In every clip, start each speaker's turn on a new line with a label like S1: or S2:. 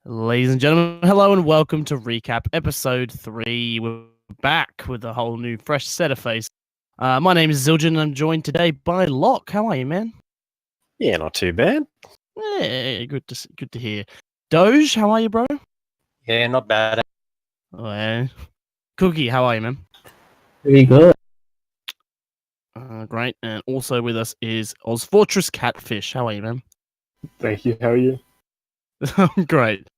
S1: Ladies and gentlemen, hello and welcome to Recap Episode 3. We're back with a whole new, fresh set of face. My name is Zildjian and I'm joined today by Locke. How are you, man?
S2: Yeah, not too bad.
S1: Yeah, good to hear. Doge, how are you, bro?
S3: Yeah, not bad.
S1: Cookie, how are you, man?
S4: Pretty good.
S1: Great. And also with us is ozfortress Catfish. How are you, man?
S5: Thank you. How are you?
S1: Great.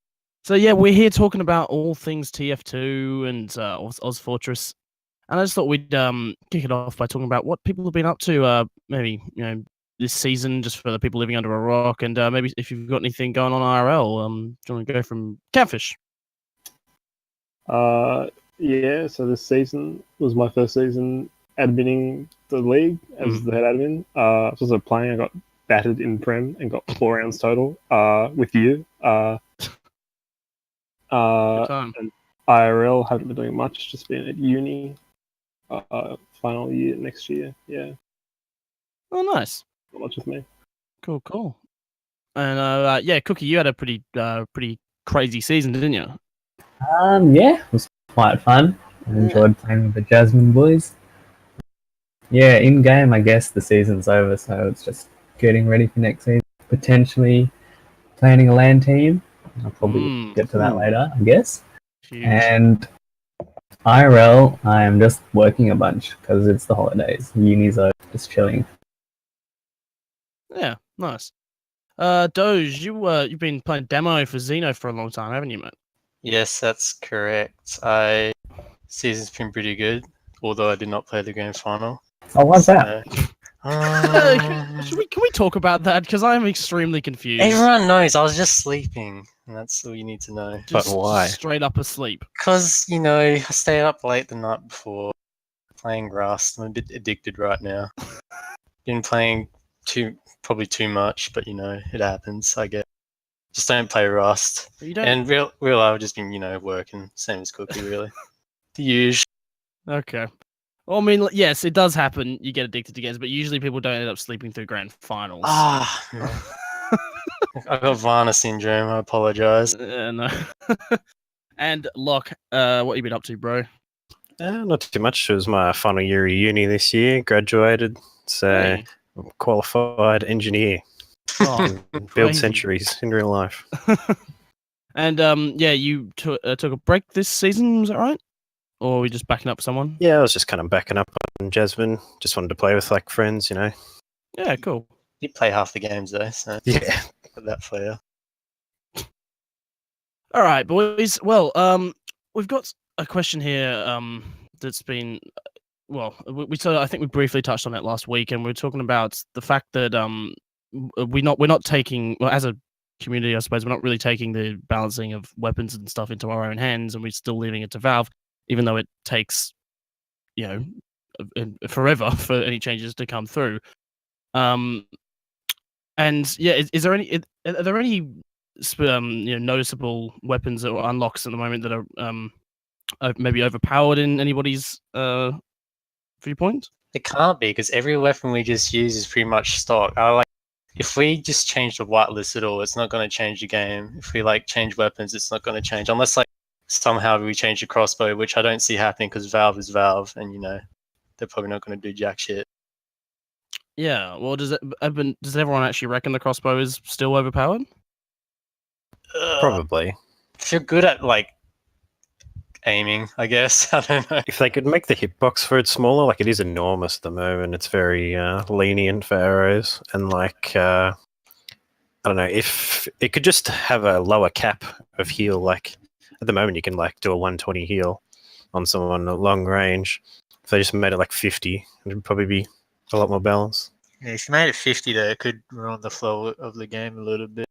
S1: So yeah, we're here talking about all things TF2 and ozfortress, and I just thought we'd kick it off by talking about what people have been up to. Maybe this season, just for the people living under a rock, and maybe if you've got anything going on IRL. Do you want to go from Catfish?
S5: Yeah. So this season was my first season adminning the league as the head admin. I was also playing. I got battered in Prem and got 4 rounds total. With you.
S1: Good time.
S5: And IRL haven't been doing much. Just been at uni. Final year next year. Yeah.
S1: Oh, nice.
S5: Not much with me.
S1: Cool. And yeah, Cookie, you had a pretty crazy season, didn't you?
S4: Yeah, it was quite fun. I enjoyed playing with the Jasmine boys. Yeah, in game, I guess the season's over, so it's just getting ready for next season. Potentially planning a LAN team. I'll probably get to that later, I guess.
S1: Huge.
S4: And IRL, I am just working a bunch because it's the holidays. Uni's over, just chilling.
S1: Yeah, nice. Doge, you've been playing demo for Xeno for a long time, haven't you, mate?
S3: Yes, that's correct. Season's been pretty good, although I did not play the grand final.
S4: Oh, what's that?
S1: Can we talk about that? Because I'm extremely confused.
S3: Everyone knows I was just sleeping, and that's all you need to know.
S2: But why?
S1: Just straight up asleep.
S3: Because, I stayed up late the night before playing Rust. I'm a bit addicted right now. Been playing probably too much, but it happens, I guess. Just don't play Rust.
S1: But you don't...
S3: And real I've just been, working, same as Cookie, really. The usual.
S1: Okay. Well, I mean, yes, it does happen. You get addicted to games, but usually people don't end up sleeping through grand finals.
S3: Man. I got Varna syndrome. I apologize.
S1: No. And Locke, what you been up to, bro?
S2: Not too much. It was my final year of uni this year. Graduated. So
S1: Hey.
S2: I'm a qualified engineer.
S1: Oh,
S2: Build
S1: crazy.
S2: centuries in real life.
S1: And yeah, you took a break this season, was that right? Or were we just backing up someone?
S2: Yeah, I was just kind of backing up on Jasmine. Just wanted to play with friends,
S1: Yeah, cool.
S3: You play half the games though, so
S2: Yeah.
S3: got that for you.
S1: All right, boys. Well, we've got a question here that's been I think we briefly touched on it last week, and we were talking about the fact that we're not taking, well, as a community, I suppose, we're not really taking the balancing of weapons and stuff into our own hands, and we're still leaving it to Valve, even though it takes forever for any changes to come through. And yeah, are there any noticeable weapons or unlocks at the moment that are maybe overpowered in anybody's viewpoint?
S3: It can't be, because every weapon we just use is pretty much stock. If we just change the whitelist at all, it's not going to change the game. If we change weapons, it's not going to change, unless somehow we change the crossbow, which I don't see happening because Valve is Valve, and they're probably not going to do jack shit.
S1: Yeah, well, does everyone actually reckon the crossbow is still overpowered?
S2: Probably.
S3: If you're good at aiming, I guess. I don't know.
S2: If they could make the hitbox for it smaller, it is enormous at the moment. It's very lenient for arrows. And I don't know, if it could just have a lower cap of heal, at the moment you can do a 120 heal on someone at long range. If they just made it 50, it would probably be a lot more balanced.
S3: Yeah, if you made it 50 though, it could ruin the flow of the game a little bit.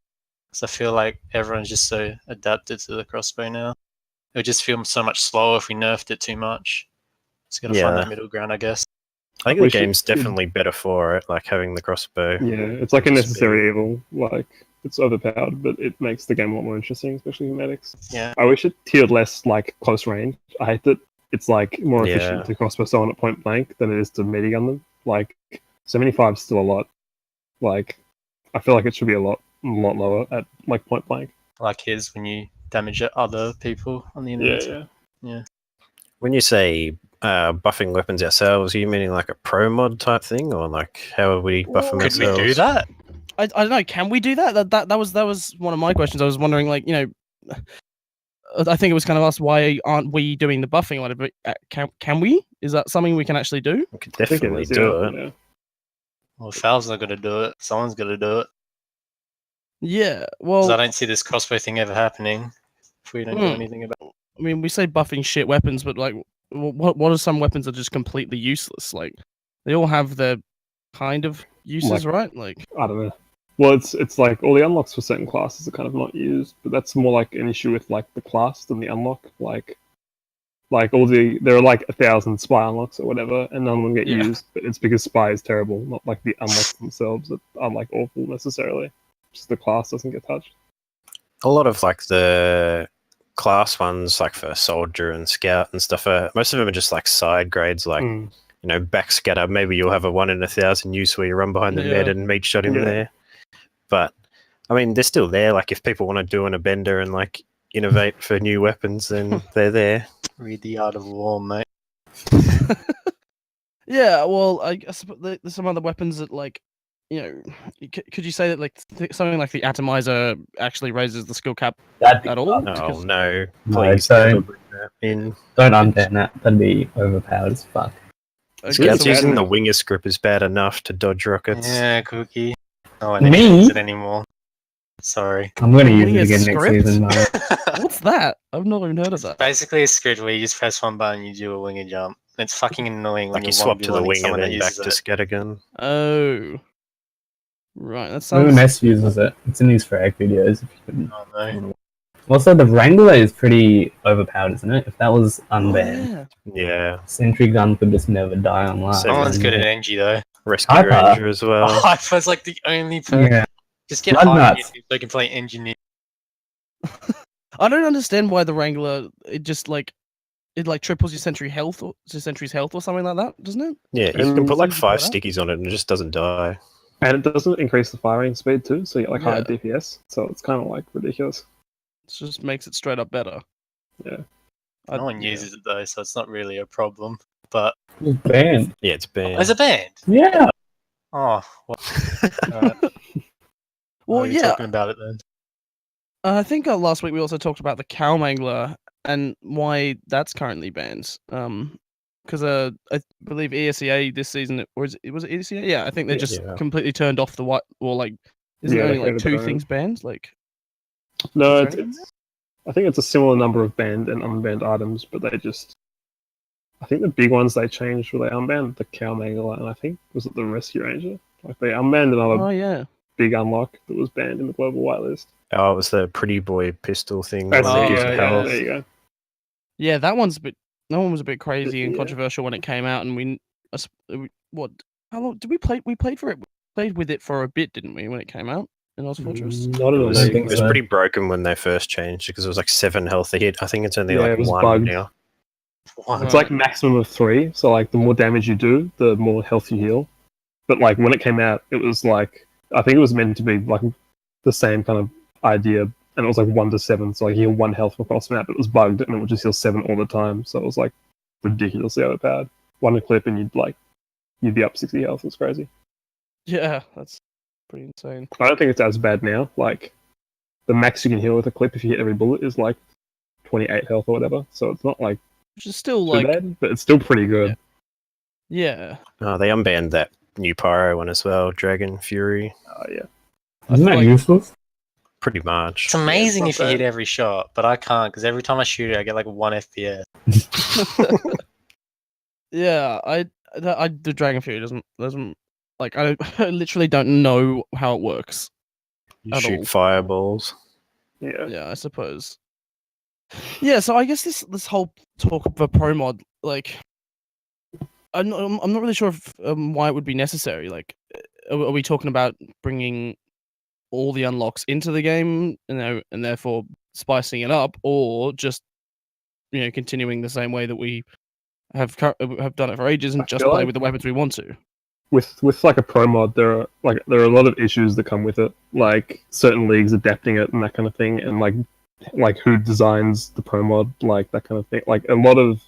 S3: Because I feel like everyone's just so adapted to the crossbow now. It would just feel so much slower if we nerfed it too much. Just gotta find that middle ground, I guess.
S2: I think the game's definitely better for it, having the crossbow.
S5: Yeah, it's like a necessary evil. It's overpowered, but it makes the game a lot more interesting, especially for medics.
S3: Yeah.
S5: I wish it tiered less close range. I hate that it's more efficient to crossbow someone at point blank than it is to medigun them. 75 is still a lot. I feel like it should be a lot lower at point blank.
S3: like his when you damage other people on the internet.
S5: Yeah.
S2: When you say buffing weapons ourselves, are you meaning like a pro mod type thing, or like how are we buff them
S3: Could we
S2: ourselves?
S3: do that?
S1: I don't know. Can we do that? That was one of my questions. I was wondering, like, I think it was kind of asked, why aren't we doing the buffing on it? But can we? Is that something we can actually do?
S2: We could
S5: I think it
S2: definitely
S5: is,
S2: do it.
S5: yeah.
S3: Well, if Valve's not gonna do it, someone's gonna do it.
S1: Yeah.
S3: 'Cause
S1: Well,
S3: I don't see this crossbow thing ever happening if we don't do anything about it.
S1: I mean, we say buffing shit weapons, but like, what are some weapons that are just completely useless? Like, they all have their kind of uses, right? Like,
S5: I don't know. Well, it's like all the unlocks for certain classes are kind of not used, but that's more like an issue with like the class than the unlock. Like there are like 1,000 spy unlocks or whatever, and none of them get
S1: Yeah.
S5: used. But it's because spy is terrible, not like the unlocks themselves that are like awful necessarily. Just the class doesn't get touched.
S2: A lot of like the class ones, like for soldier and scout and stuff, most of them are just like side grades, like backscatter. Maybe you'll have a 1 in 1,000 use where you run behind the net and meat shot him there. But I mean, they're still there. Like if people want to do an bender and like innovate for new weapons, then they're there.
S3: Read the Art of War, mate.
S1: yeah. Well, I suppose there's some other weapons that, like, could you say that like something like the atomizer actually raises the skill cap
S4: That'd be
S1: at all?
S2: Oh
S1: Because-
S2: no!
S4: No,
S2: Please
S4: don't.
S2: bring that in.
S4: Don't unban that. That'd be overpowered as fuck.
S1: Okay,
S2: Scouts
S1: so
S2: using
S1: what-
S2: the Winger's grip is bad enough to dodge rockets.
S3: Yeah, Cookie. No one
S4: Me?
S3: uses it anymore. Sorry.
S4: I'm gonna use
S1: Winning
S4: it
S1: a
S4: again next
S1: script?
S4: season. Mate.
S1: What's that? I've not even heard of that.
S3: Basically a script where you just press one button, you do a winger jump. It's fucking annoying when
S2: Like you
S3: you're
S2: swap to the
S3: 1v1ing
S2: winger,
S3: someone that
S2: then back
S3: uses
S2: to
S3: it.
S2: scattergun.
S1: Oh, right. That sounds.
S4: MMS uses it. It's in his frag videos. If you couldn't.
S3: Oh no.
S4: Also, the Wrangler is pretty overpowered, isn't it? If that was unbanned,
S1: Yeah.
S2: Yeah,
S4: Sentry gun could just never die on live.
S3: Someone's good at NG though.
S2: rescue
S4: Hyper.
S2: ranger as well.
S3: Hyper's like the only person.
S4: Yeah.
S3: Just get
S4: Blood
S3: Hyper
S4: nuts.
S3: so they can play engineer.
S1: I don't understand why the Wrangler it just like triples your sentry's health or something like that, doesn't it?
S2: Yeah, you can put like
S1: Something
S2: 5
S1: like that?
S2: stickies on it and it just doesn't die.
S5: And it doesn't increase the firing speed too, so you get like higher
S1: Yeah.
S5: DPS. So it's kind of like ridiculous.
S1: It just makes it straight up better.
S5: Yeah.
S3: No one uses it though, so it's not really a problem. But
S4: It's banned.
S2: Yeah, it's banned.
S3: as a band.
S4: Yeah.
S3: Oh, well, alright.
S1: Well,
S3: Why are we
S1: yeah.
S3: talking about it then.
S1: I think last week we also talked about the cow mangler and why that's currently banned. Because I believe ESEA this season, or was it ESEA? Yeah, I think they just
S2: Yeah.
S1: completely turned off the white. Or like, isn't
S5: Yeah,
S1: only
S5: they
S1: like
S5: created
S1: 2
S5: their own.
S1: things banned? Like,
S5: No,
S1: is
S5: it's,
S1: there anything?
S5: I think it's a similar number of banned and unbanned items, but they just. I think the big ones they changed were they unbanned the cow mangler, and I think was it the rescue ranger. Like they unbanned another
S1: Oh yeah.
S5: big unlock that was banned in the global whitelist.
S2: Oh, it was the pretty boy pistol thing.
S5: That's
S1: Oh,
S5: it.
S2: gives
S5: Yeah,
S2: you
S1: yeah.
S2: health.
S5: there you go.
S1: Yeah, that one was a bit crazy and
S5: Yeah.
S1: controversial when it came out, and what? How long did we play? We played for it. We played with it for a bit, didn't we? When it came out in ozfortress.
S5: Not at
S2: It
S5: all.
S2: was,
S4: I don't
S2: it
S4: think
S2: was
S4: so.
S2: pretty broken when they first changed because it was like 7 health a hit. I think it's only
S5: Yeah,
S2: like
S5: it was
S2: 1
S5: bugged.
S2: now.
S3: What?
S5: It's like maximum of 3, so like the more damage you do, the more health you heal. But like when it came out, it was like I think it was meant to be like the same kind of idea, and it was like 1 to 7, so like you heal 1 health across the map. It was bugged, and it would just heal 7 all the time. So it was like ridiculously overpowered. 1 clip, and you'd be up 60 health. It's crazy.
S1: Yeah, that's pretty insane.
S5: I don't think it's as bad now. Like the max you can heal with a clip if you hit every bullet is like 28 health or whatever. So it's not like
S1: Which is still
S5: too
S1: like,
S5: bad, but it's still pretty good.
S1: yeah.
S2: Oh, they unbanned that new pyro one as well, Dragon Fury.
S5: Yeah.
S4: Isn't that
S1: like-
S4: useless?
S2: Pretty much.
S3: It's amazing
S5: not
S3: if you hit
S5: bad.
S3: every shot, but I can't because every time I shoot it, I get like 1 FPS.
S1: Yeah, the Dragon Fury doesn't like I literally don't know how it works.
S2: You
S1: at
S2: shoot
S1: all.
S2: fireballs.
S5: Yeah.
S1: Yeah, I suppose. Yeah, so I guess this whole talk of a pro mod, like, I'm not really sure if, why it would be necessary. Like, are we talking about bringing all the unlocks into the game, and therefore spicing it up, or just continuing the same way that we have done it for ages and
S5: I
S1: just
S5: feel
S1: play
S5: like-
S1: with the weapons we want to?
S5: with like a pro mod, there are a lot of issues that come with it, like certain leagues adapting it and that kind of thing, and like who designs the pro mod, like that kind of thing. Like a lot of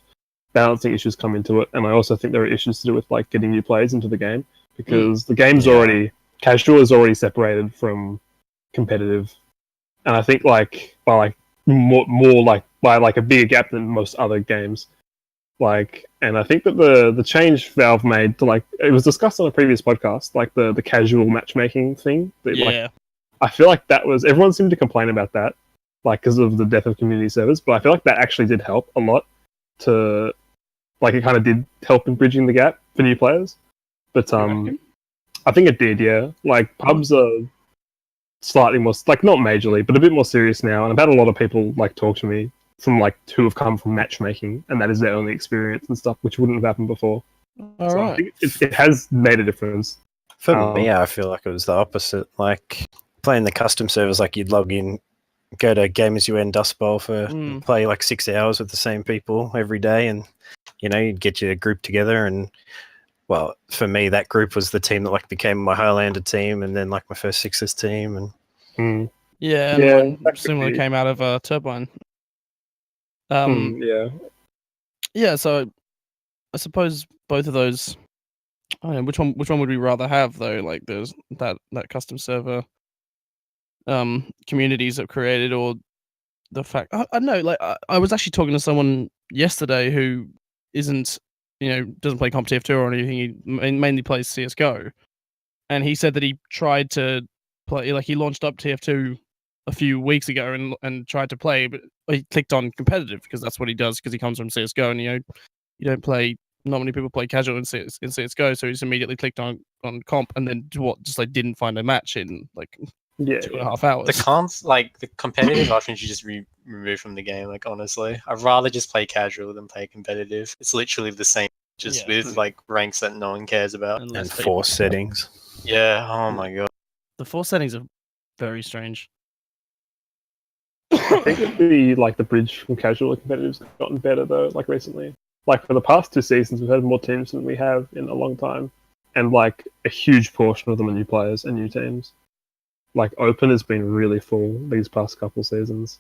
S5: balancing issues come into it, and I also think there are issues to do with like getting new players into the game, because the game's already casual is already separated from competitive, and I think like by like more like by like a bigger gap than most other games. Like, and I think that the change Valve made to, like, it was discussed on a previous podcast, like the casual matchmaking thing. That, like, I feel like that was, everyone seemed to complain about that, like, because of the death of community servers, but I feel like that actually did help a lot to, like, it kind of did help in bridging the gap for new players. But I think it did, yeah. Like, pubs are slightly more, like, not majorly, but a bit more serious now, and I've had a lot of people, like, talk to me from like who have come from matchmaking, and that is their only experience and stuff, which wouldn't have happened before.
S1: All right.
S5: I think it has made a difference.
S2: For me, I feel like it was the opposite. Like playing the custom servers, like you'd log in, go to Gamers UN Dust Bowl for play like 6 hours with the same people every day, and you know you'd get your group together. And well, for me, that group was the team that like became my Highlander team, and then like my first Sixers team, and
S1: mine similar came out of Turbine. Yeah, so I suppose both of those. I don't know, which one would we rather have though? Like there's that custom server communities that created, or the fact I don't know. Like I was actually talking to someone yesterday who isn't, doesn't play Comp TF2 or anything. He mainly plays CS:GO, and he said that he tried to play, like he launched up TF2 a few weeks ago and tried to play, but he clicked on competitive because that's what he does, because he comes from CS:GO, and you don't play. Not many people play casual in CS:GO, so he just immediately clicked on comp, and then just like didn't find a match in like 2.5 hours.
S3: The comps, like the competitive options, you just remove from the game. Like honestly, I'd rather just play casual than play competitive. It's literally the same, just with like ranks that no one cares about
S2: and force settings.
S3: Yeah. Oh my god.
S1: The force settings are very strange.
S5: I think that the bridge from casual to competitive has gotten better though, like recently. Like for the past 2 seasons, we've had more teams than we have in a long time, and like a huge portion of them are new players and new teams. Like Open has been really full these past couple seasons,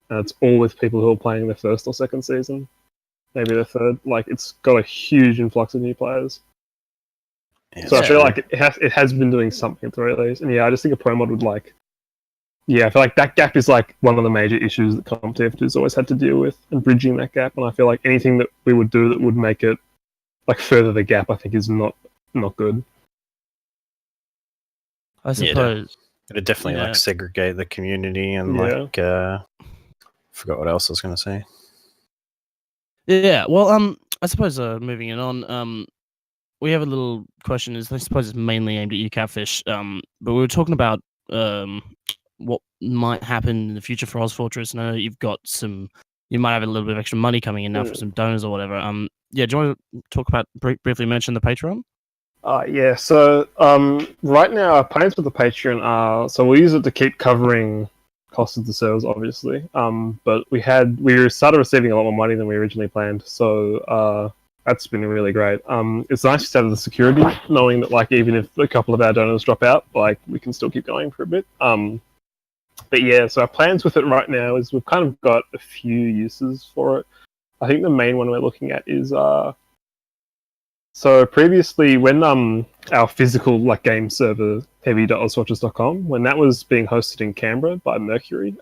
S5: and it's all with people who are playing their first or second season, maybe their third. Like it's got a huge influx of new players. Yeah, so I feel like it has been doing something at the very least, and I just think a pro mod would like. Yeah, I feel like that gap is like one of the major issues that Comp TF2's always had to deal with, and bridging that gap. And I feel like anything that we would do that would make it like further the gap, I think is not good.
S1: I suppose
S2: it'd definitely like segregate the community and like forgot what else I was going to say.
S1: Yeah, well, I suppose moving it on, we have a little question. I suppose it's mainly aimed at you, Catfish. But we were talking about what might happen in the future for ozfortress. And I know you might have a little bit of extra money coming in now for some donors or whatever. Do you want to talk about briefly mention the Patreon?
S5: So right now our plans for the Patreon are, so we'll use it to keep covering costs of the servers, obviously. But we started receiving a lot more money than we originally planned, so that's been really great. It's nice to have the security, knowing that like even if a couple of our donors drop out, like we can still keep going for a bit. But yeah, so our plans with it right now is we've kind of got a few uses for it. I think the main one we're looking at is so previously when our physical like game server heavy.ozfortress.com, when that was being hosted in Canberra by Mercury,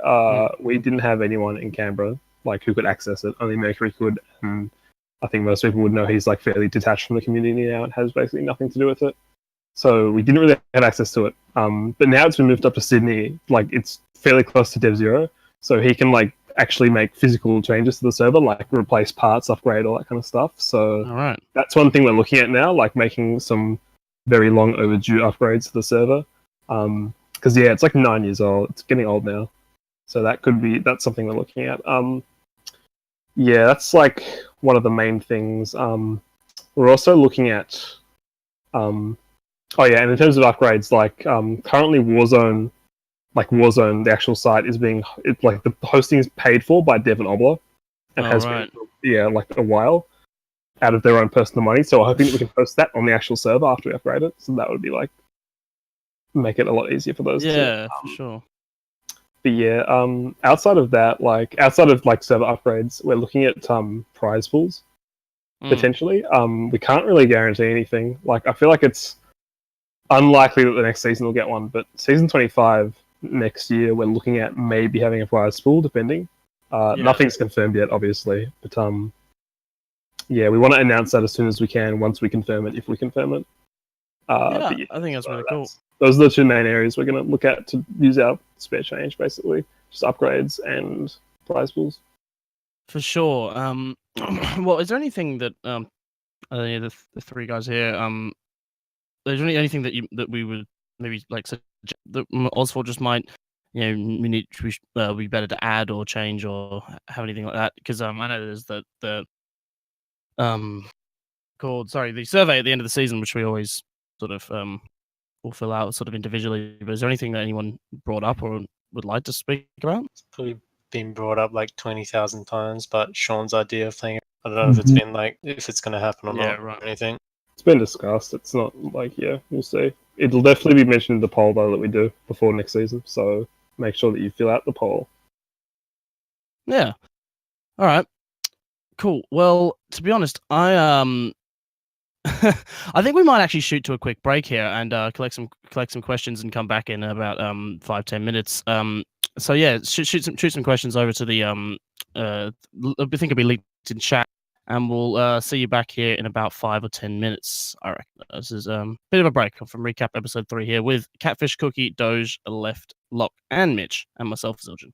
S5: we didn't have anyone in Canberra like who could access it. Only Mercury could. I think most people would know he's like fairly detached from the community now and has basically nothing to do with it. So we didn't really have access to it. But now it's been moved up to Sydney. Like it's fairly close to Dev Zero, so he can like actually make physical changes to the server, like replace parts, upgrade, all that kind of stuff. So that's one thing we're looking at now, like making some very long overdue upgrades to the server. Because it's like 9 years old. It's getting old now. So that's something we're looking at. That's like one of the main things. We're also looking at and in terms of upgrades, like currently Warzone, the actual site is the hosting is paid for by Dev and Obler, and has been like a while. out of their own personal money. So I'm hoping that we can post that on the actual server after we upgrade it. So that would be like make it a lot easier for those.
S1: Yeah, for sure.
S5: But yeah, outside of that, outside of server upgrades, we're looking at prize pools potentially. We can't really guarantee anything. Like I feel like it's unlikely that the next season will get one, but season 25 next year we're looking at maybe having a prize pool, depending. Nothing's confirmed yet, obviously, but yeah, we want to announce that as soon as we can once we confirm it, if we confirm it.
S1: I think that's really cool.
S5: Those are the two main areas we're going to look at to use our spare change, basically. Just upgrades and prize pools.
S1: For sure. Well, is there anything that the three guys here is there anything that we would maybe like suggest that ozfortress might we be better to add or change or have anything like that? Because I know there's the the survey at the end of the season, which we always sort of will fill out sort of individually. But is there anything that anyone brought up or would like to speak about?
S3: It's probably been brought up like 20,000 times, but Sean's idea of playing, I don't know if it's been if it's going to happen or not, or anything.
S5: It's been discussed. It's not we'll see. It'll definitely be mentioned in the poll though that we do before next season. So make sure that you fill out the poll.
S1: Yeah. All right. Cool. Well, to be honest, I I think we might actually shoot to a quick break here and collect some questions and come back in about 5-10 minutes. So yeah, shoot some questions over to the I think it'll be linked in chat, and we'll see you back here in about 5 or 10 minutes. I reckon this is a bit of a break from recap episode 3 here with Catfish, Cookie, Doge, Left, Lock, and Mitch, and myself, Zildjian.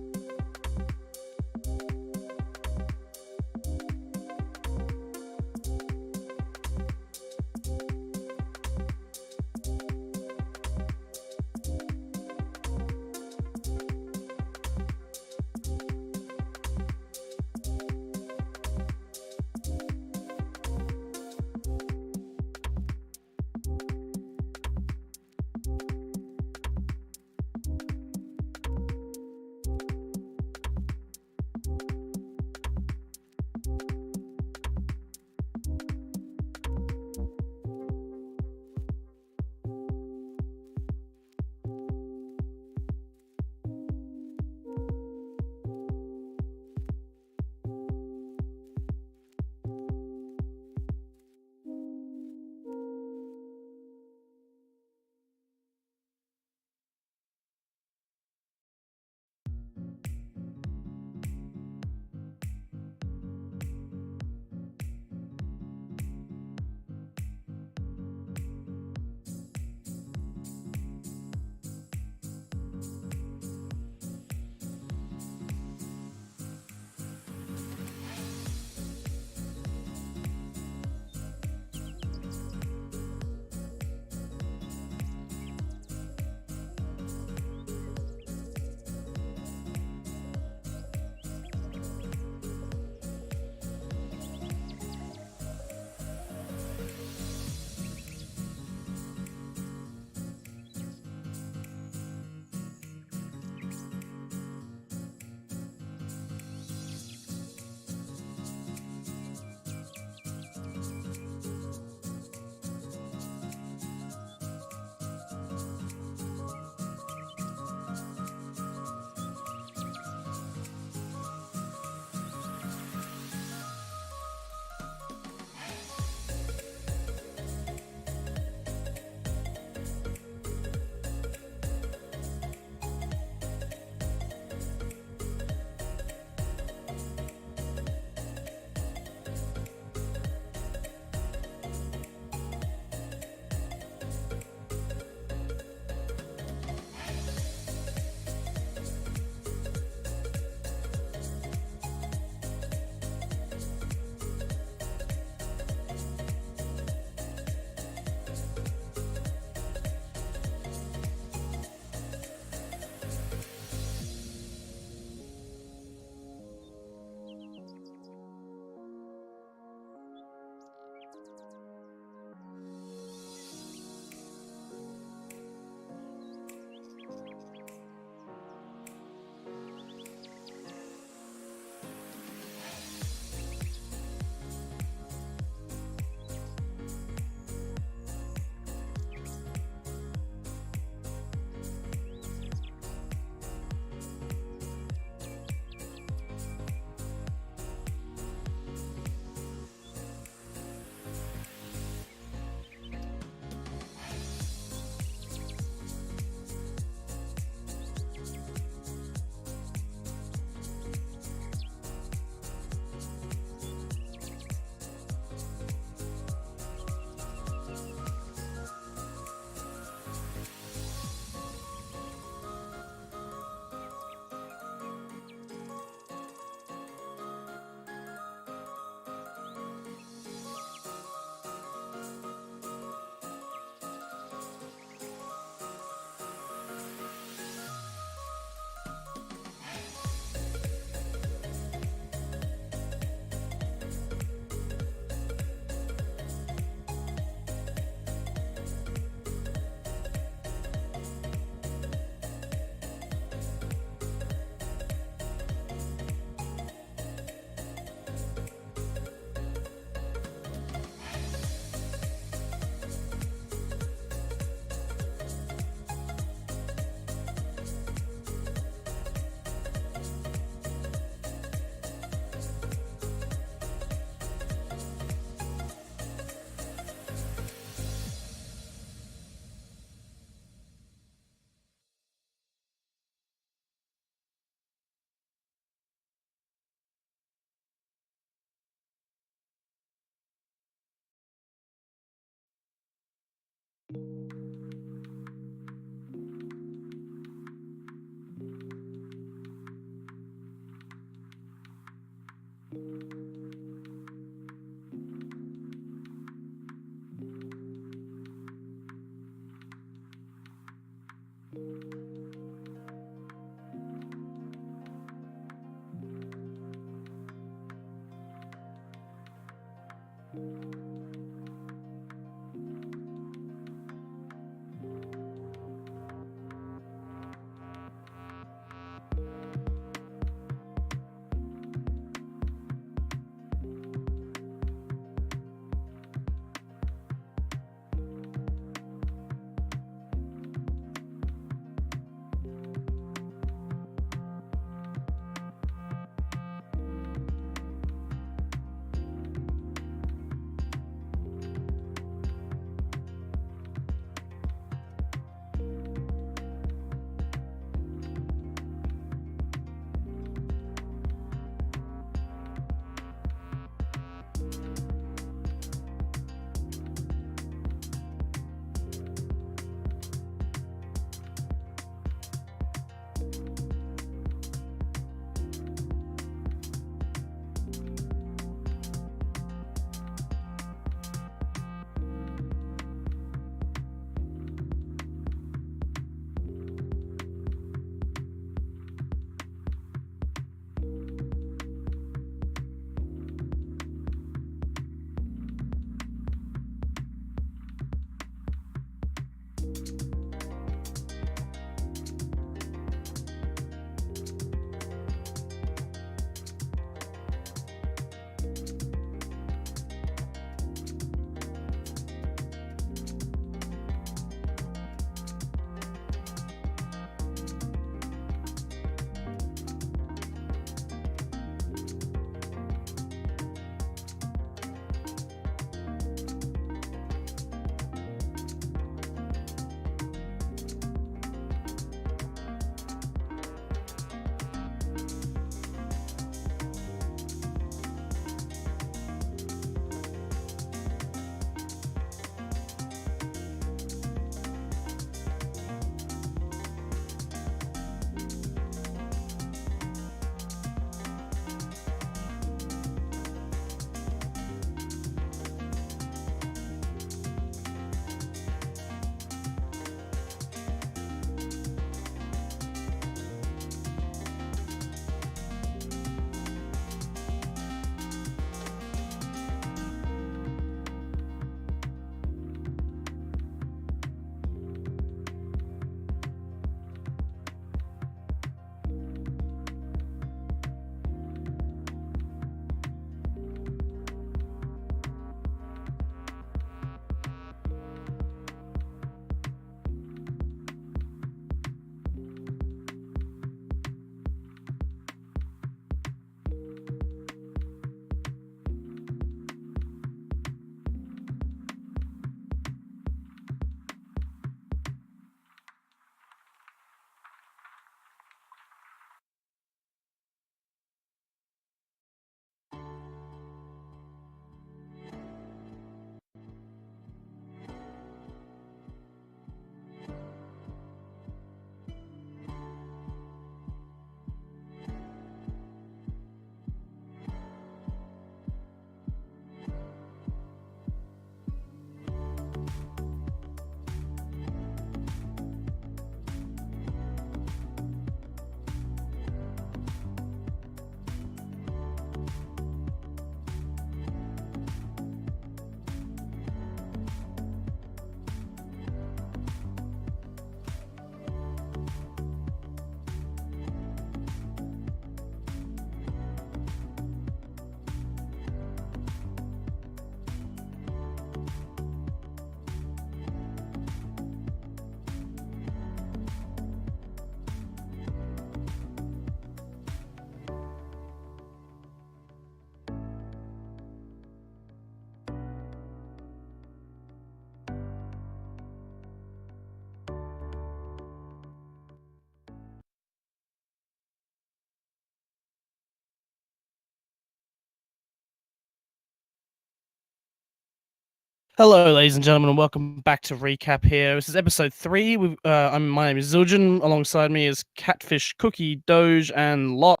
S1: Hello, ladies and gentlemen, and welcome back to Recap here. This is episode 3. My name is Zildjian. Alongside me is Catfish, Cookie, Doge, and Lot.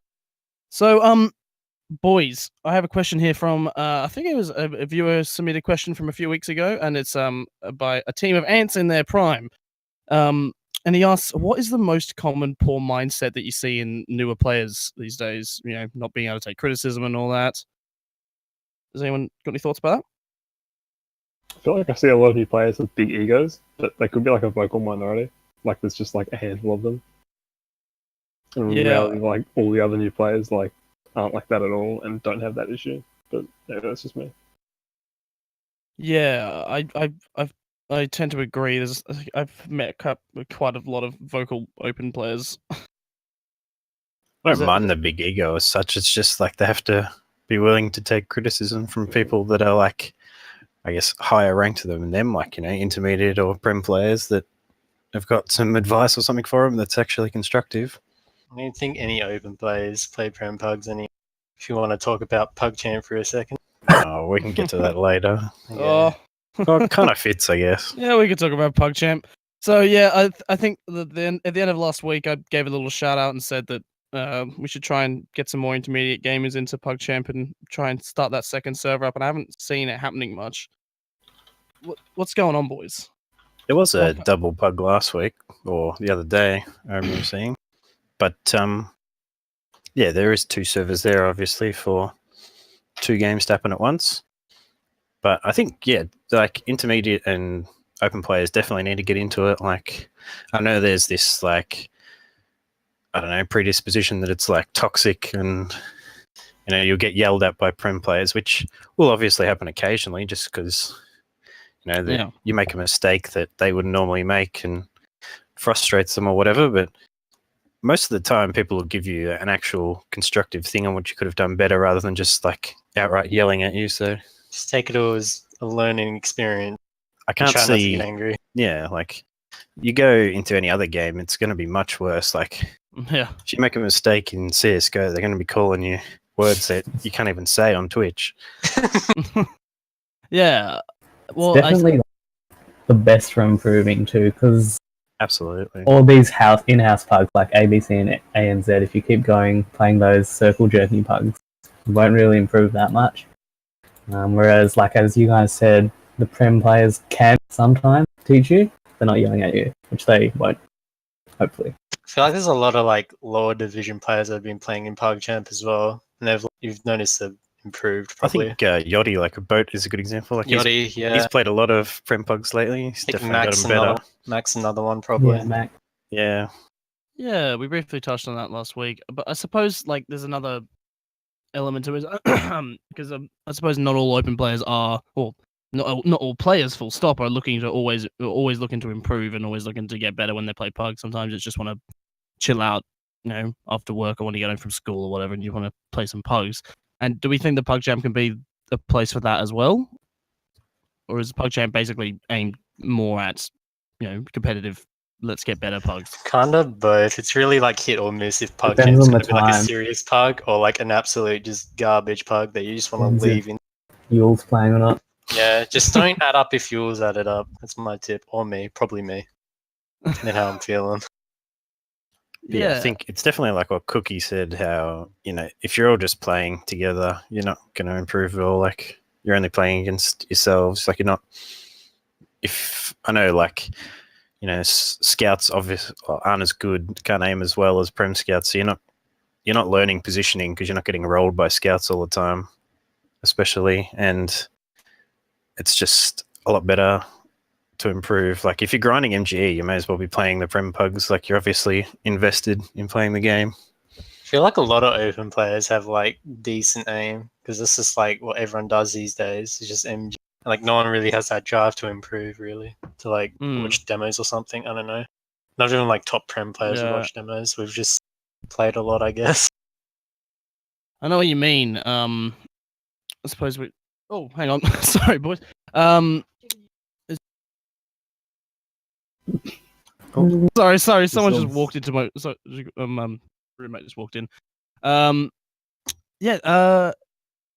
S1: So, boys, I have a question here from, I think it was a viewer submitted a question from a few weeks ago, and it's by a team of ants in their prime. and he asks, "What is the most common poor mindset that you see in newer players these days? You know, not being able to take criticism and all that." Has anyone got any thoughts about
S5: I feel like I see a lot of new players with big egos, but they could be like a vocal minority. Like there's just like a handful of them. And in
S1: Yeah.
S5: reality, like all the other new players like aren't like that at all and don't have that issue. But maybe that's just me.
S1: that? Yeah, I tend to agree. I've met quite a lot of vocal open players.
S2: I
S1: Is
S2: don't
S1: it-
S2: mind the big ego as such. It's just like they have to be willing to take criticism from people that are like, I guess, higher ranked than them, like, you know, intermediate or prem players that have got some advice or something for them that's actually constructive.
S3: I don't think any open players play Prem Pugs any. If you want to talk about PugChamp for a second.
S2: Oh, we can get to that later.
S1: Oh,
S2: Well, it kind of fits, I guess.
S1: yeah, we could talk about PugChamp. So yeah, I think at the end of last week, I gave a little shout out and said that we should try and get some more intermediate gamers into PugChamp and try and start that second server up. And I haven't seen it happening much. What's going on, boys?
S2: There was a
S1: Okay.
S2: double pug last week or the other day, I remember seeing. But yeah, there is 2 servers there, obviously, for 2 games to happen at once. But I think, yeah, like intermediate and open players definitely need to get into it. Like, I know there's this, like, I don't know, predisposition that it's like toxic and, you know, you'll get yelled at by prem players, which will obviously happen occasionally just because, you know,
S1: Yeah.
S2: you make a mistake that they would normally make and frustrates them or whatever. But most of the time, people will give you an actual constructive thing on what you could have done better rather than just like outright yelling at you. So
S3: Just take it all as a learning experience.
S2: I can't
S3: Try not to
S2: see,
S3: get angry.
S2: yeah, like you go into any other game, it's going to be much worse. Like
S1: Yeah.
S2: if you make a mistake in CSGO, they're going to be calling you words that you can't even say on Twitch.
S1: Yeah. Well,
S4: It's definitely the best for improving too, because
S2: Absolutely.
S4: all these in-house pugs like ABC and ANZ, if you keep going playing those circle jerky pugs, you won't really improve that much. Whereas, like as you guys said, the prem players can sometimes teach you. They're not yelling at you, which they won't. Hopefully,
S3: I feel like there's a lot of like lower division players that have been playing in PugChamp as well, and you've noticed they've improved
S2: I
S3: probably.
S2: think Yachty, like a boat, is a good example. Like
S3: Yachty, yeah.
S2: he's played a lot of prem pugs lately. He's
S3: I think
S2: definitely got him better.
S3: Max another one probably.
S4: yeah, Mac.
S2: Yeah.
S1: Yeah, we briefly touched on that last week, but I suppose like there's another element to it because I suppose not all open players are, or not all players, full stop, are looking to always looking to improve and always looking to get better when they play Pug. Sometimes it's just want to chill out, you know, after work or when you get home from school or whatever, and you want to play some Pugs. And do we think the Pug Jam can be a place for that as well, or is Pug Jam basically aimed more at, you know, competitive? Let's get better pugs.
S3: Kind of both. It's really like hit or miss if pug
S4: Depends
S3: game's
S4: on
S3: going
S4: the
S3: to be like a
S4: time.
S3: serious pug or like an absolute just garbage pug that you just want
S4: Depends
S3: to
S4: if-
S3: leave in.
S4: Yule's playing or not.
S3: Yeah, just don't add up if Yule's added up. That's my tip. Or me, probably me. And how I'm feeling.
S2: Yeah, I think it's definitely like what Cookie said, how, you know, if you're all just playing together, you're not going to improve at all. Like, you're only playing against yourselves. Like, you're not, if, I know, like, you know, scouts obviously aren't as good, can't aim as well as prem scouts, so you're not learning positioning because you're not getting rolled by scouts all the time, especially, and it's just a lot better to improve. Like, if you're grinding MGE, you may as well be playing the prem pugs. Like, you're obviously invested in playing the game.
S3: I feel like a lot of open players have like decent aim because this is like what everyone does these days. It's just MG. Like no one really has that drive to improve, really, to like watch demos or something. I don't know. Not even like top prem players who watch demos. We've just played a lot, I guess.
S1: I know what you mean. I suppose we. Oh, hang on. Sorry, boys. Sorry. Someone just walked into my. Roommate just walked in. Yeah.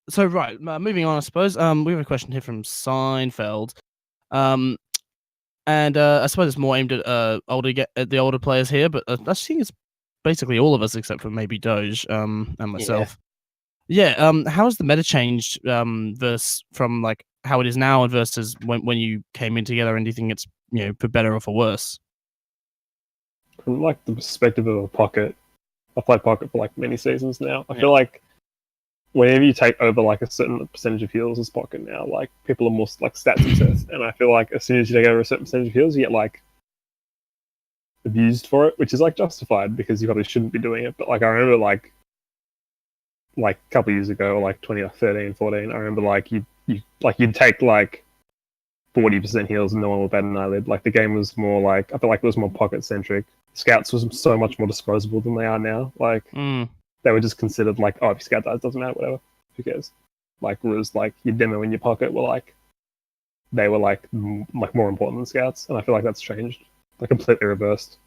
S1: So right, moving on. I suppose. We have a question here from Seinfeld. And I suppose it's more aimed at the older players here, but I think it's basically all of us except for maybe Doge and myself. Yeah. How has the meta changed from like how it is now and versus when you came in together? And do you think it's, you know, for better or for worse?
S5: from like the perspective of a pocket, I've played pocket for like many seasons now. I
S1: Yeah.
S5: feel like whenever you take over like a certain percentage of heals as pocket now, like people are more like stats obsessed, and I feel like as soon as you take over a certain percentage of heals, you get like abused for it, which is like justified because you probably shouldn't be doing it. But like I remember like a couple of years ago, or like 2013, 14, I remember like you'd take like 40% heals and no one would bat an eyelid. Like the game was more like, I felt like it was more pocket centric. Scouts was so much more disposable than they are now. Like they were just considered like, oh, if your scout dies, doesn't matter, whatever. Who cares? Like whereas like your demo in your pocket were like, they were like more important than scouts, and I feel like that's changed, like completely reversed.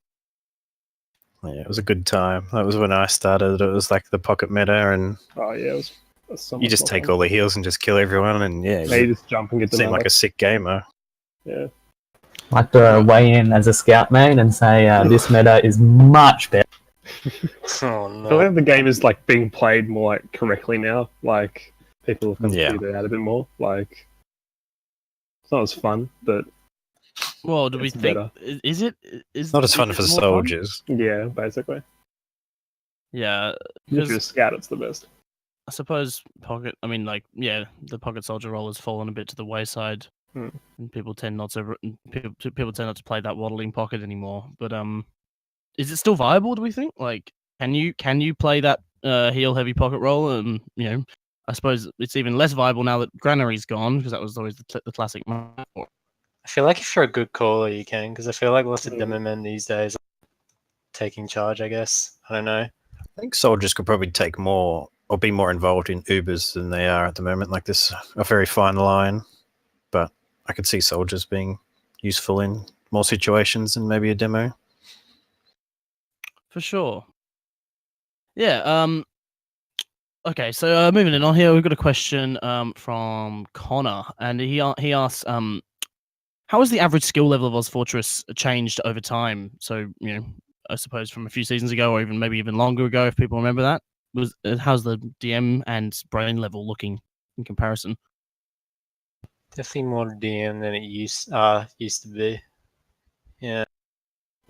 S2: Yeah, it was a good time. That was when I started. It was like the pocket meta, and
S5: Oh yeah, it was so much
S2: you just
S5: more
S2: take
S5: fun.
S2: all the heals and just kill everyone, and yeah,
S5: Now you
S2: you
S5: just jump and get
S2: seem
S5: them
S2: like a sick gamer.
S5: yeah.
S4: Like to weigh in as a scout main and say this meta is much better.
S3: Oh
S5: I feel
S3: no.
S5: like the game is like being played more like correctly now. Like people have kind of
S2: Yeah.
S5: figured it out a bit more. Like it's not as fun, but
S1: Well, do we
S5: It's
S1: think
S5: better.
S1: is it
S2: Not as
S1: is
S2: fun
S1: it
S2: for
S1: more fun?
S2: soldiers.
S5: yeah, basically.
S1: Yeah,
S5: If you're a
S1: because
S5: scout, it's the best.
S1: I suppose pocket. I mean, like, yeah, the pocket soldier role has fallen a bit to the wayside,
S5: Hmm.
S1: and people tend not to people tend not to play that waddling pocket anymore. But is it still viable? Do we think? Like, can you play that heal heavy pocket role? And I suppose it's even less viable now that Granary's gone, because that was always the classic map.
S3: I feel like if you're a good caller, you can, because I feel like lots of
S5: Mm.
S3: demo men these days are taking charge, I guess. I don't know.
S2: I think soldiers could probably take more or be more involved in Ubers than they are at the moment. Like this, a very fine line, but I could see soldiers being useful in more situations than maybe a demo.
S1: For sure. Yeah. Okay. So moving in on here, we've got a question from Connor, and he asks how has the average skill level of ozfortress changed over time? So I suppose from a few seasons ago, or maybe even longer ago, if people remember that. How's the DM and brain level looking in comparison?
S3: Definitely more DM than it used to be. Yeah.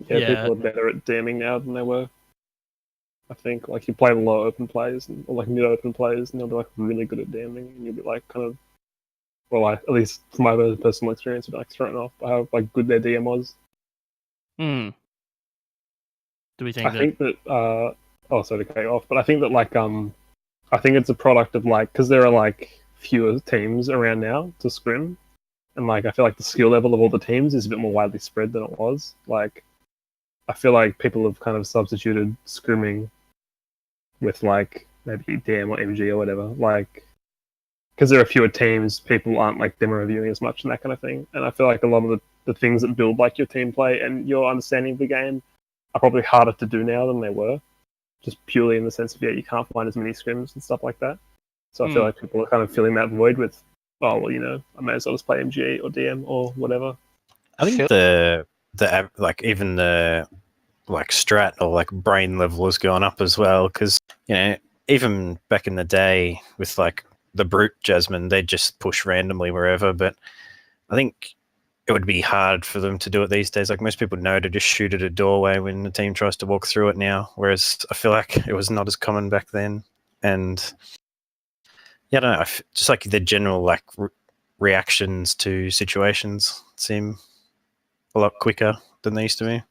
S5: Yeah,
S1: Yeah.
S5: people are better at DMing now than they were. I think like you play a lot of open players or like mid open players, and they'll be like really good at DMing, and you'll be like kind of, well, at least from my personal experience, be like thrown off by how like good their DM was.
S1: Do we think
S5: I think that oh, sorry to cut you off, but I think that like I think it's a product of like, because there are like fewer teams around now to scrim, and like I feel like the skill level of all the teams is a bit more widely spread than it was. Like I feel like people have kind of substituted scrimming with like maybe DM or MG or whatever, like because there are fewer teams, people aren't like demo reviewing as much and that kind of thing. And I feel like a lot of the things that build like your team play and your understanding of the game are probably harder to do now than they were, just purely in the sense of you can't find as many scrims and stuff like that. So I feel like people are kind of filling that void with, oh well, I may as well just play MG or DM or whatever.
S2: I think the like even the like strat or like brain level has gone up as well, because even back in the day with like the brute Jasmine, they'd just push randomly wherever, but I think it would be hard for them to do it these days. Like most people know to just shoot at a doorway when the team tries to walk through it now, whereas I feel like it was not as common back then. And yeah, I don't know, just like the general like reactions to situations seem a lot quicker than they used to be.